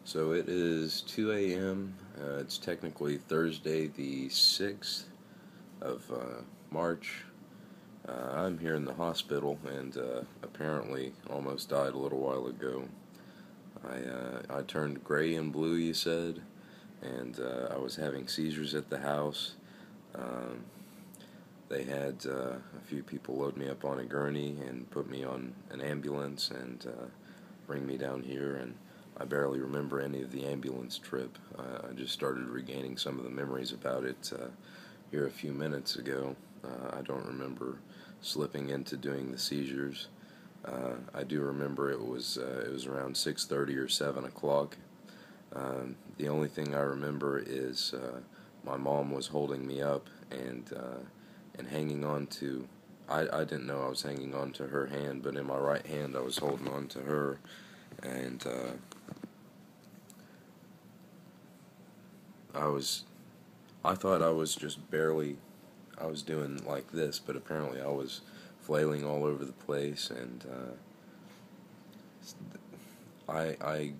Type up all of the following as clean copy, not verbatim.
So it is 2 a.m. It's technically Thursday, the 6th of March. I'm here in the hospital and apparently almost died a little while ago. I turned gray and blue, you said, and I was having seizures at the house. Um, they had a few people load me up on a gurney and put me on an ambulance and bring me down here, and I barely remember any of the ambulance trip. I just started regaining some of the memories about it here a few minutes ago. I don't remember slipping into doing the seizures. I do remember it was around 6:30 or 7 o'clock. The only thing I remember is my mom was holding me up and hanging on to. I didn't know I was hanging on to her hand, but in my right hand I was holding on to her, and I thought I was just barely, I was doing like this, but apparently I was flailing all over the place, and I, I,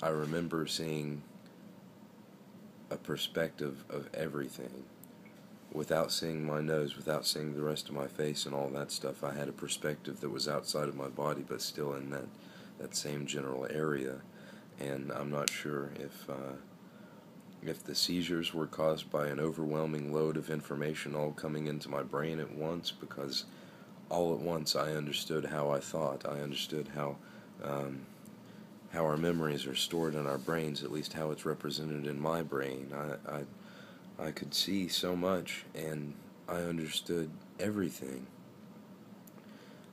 I remember seeing a perspective of everything. Without seeing my nose, without seeing the rest of my face and all that stuff, I had a perspective that was outside of my body, but still in that same general area. And I'm not sure if the seizures were caused by an overwhelming load of information all coming into my brain at once, because all at once I understood how I thought. I understood um, how our memories are stored in our brains, at least how it's represented in my brain. I could see so much, and I understood everything.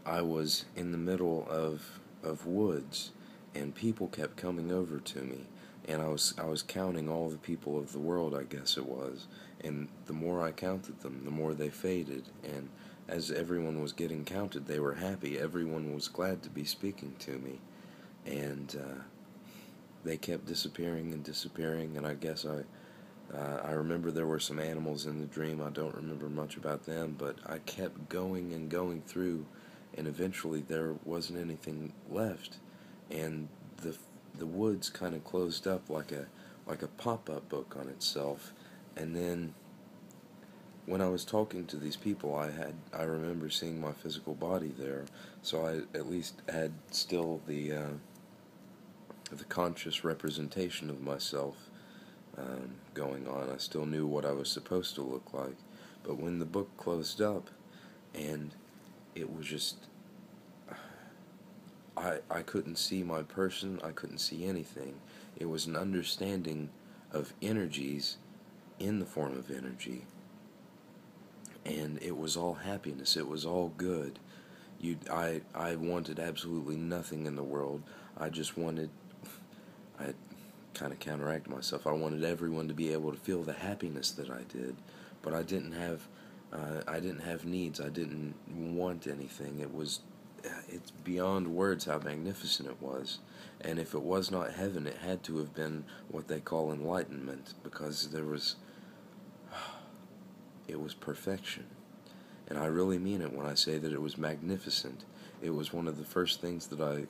I was in the middle of woods, and people kept coming over to me, and I was counting all the people of the world, I guess it was, and the more I counted them, the more they faded, and as everyone was getting counted, they were happy. Everyone was glad to be speaking to me, and they kept disappearing and disappearing, and I guess I remember there were some animals in the dream. I don't remember much about them, but I kept going and going through, and eventually there wasn't anything left, and the woods kind of closed up like a pop-up book on itself. And then when I was talking to these people, I remember seeing my physical body there, so I at least had still the conscious representation of myself going on. I still knew what I was supposed to look like. But when the book closed up, and it was just, I couldn't see my person, I couldn't see anything. It was an understanding of energies in the form of energy. And it was all happiness, it was all good. I wanted absolutely nothing in the world. I just wanted, I kind of counteract myself. I wanted everyone to be able to feel the happiness that I did, but I didn't have needs. I didn't want anything. It's beyond words how magnificent it was. And if it was not heaven, it had to have been what they call enlightenment, because it was perfection. And I really mean it when I say that it was magnificent. It was one of the first things that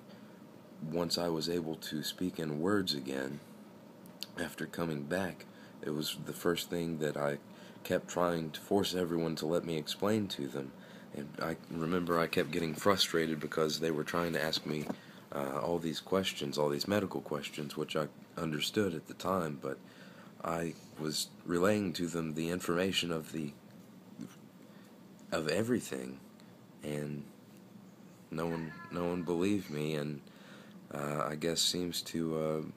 once I was able to speak in words again, after coming back, it was the first thing that I kept trying to force everyone to let me explain to them. And I remember I kept getting frustrated because they were trying to ask me all these questions, all these medical questions, which I understood at the time, but I was relaying to them the information of everything, and no one believed me, and I guess seems to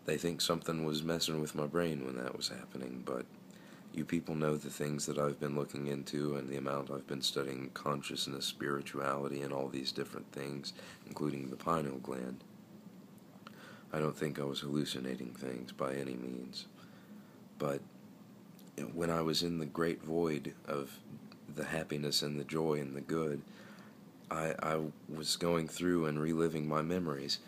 they think something was messing with my brain when that was happening. But you people know the things that I've been looking into, and the amount I've been studying consciousness, spirituality, and all these different things, including the pineal gland. I don't think I was hallucinating things by any means, but when I was in the great void of the happiness and the joy and the good, I was going through and reliving my memories.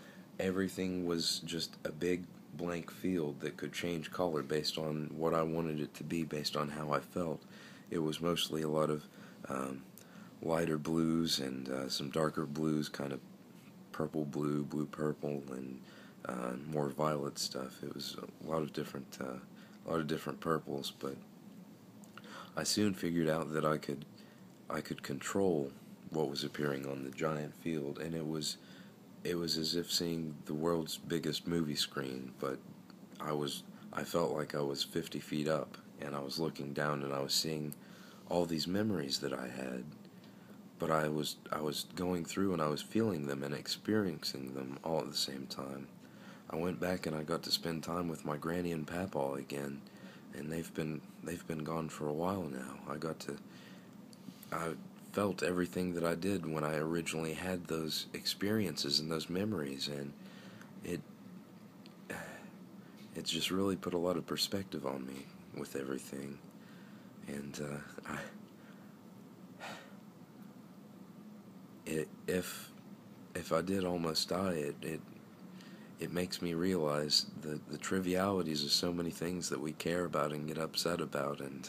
Everything was just a big blank field that could change color based on what I wanted it to be, based on how I felt. It was mostly a lot of lighter blues and some darker blues, kind of purple blue, blue purple, and more violet stuff. It was a lot of different purples, but I soon figured out that I could control what was appearing on the giant field, and it was as if seeing the world's biggest movie screen, but I felt like I was 50 feet up, and I was looking down, and I was seeing all these memories that I had, but I was going through and I was feeling them and experiencing them all at the same time. I went back and I got to spend time with my granny and papaw again, and they've been gone for a while now. I felt everything that I did when I originally had those experiences and those memories, and it it's just really put a lot of perspective on me with everything. And if I did almost die, it makes me realize the trivialities of so many things that we care about and get upset about. And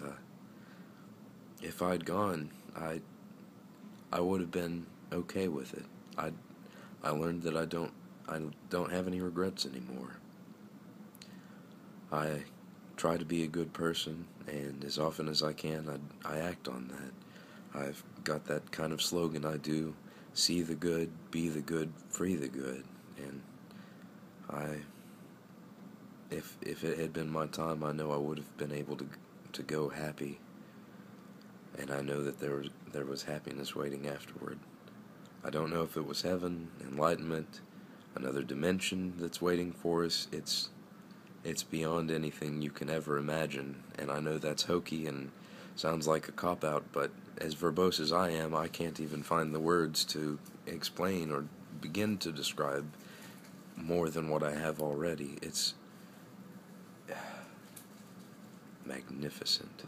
if I'd gone, I would have been okay with it. I learned that I don't have any regrets anymore. I try to be a good person, and as often as I can, I act on that. I've got that kind of slogan I do: see the good, be the good, free the good. And if it had been my time, I know I would have been able to go happy, and I know that there was happiness waiting afterward. I don't know if it was heaven, enlightenment, another dimension that's waiting for us. It's beyond anything you can ever imagine, and I know that's hokey and sounds like a cop-out, but as verbose as I am, I can't even find the words to explain or begin to describe more than what I have already. It's magnificent.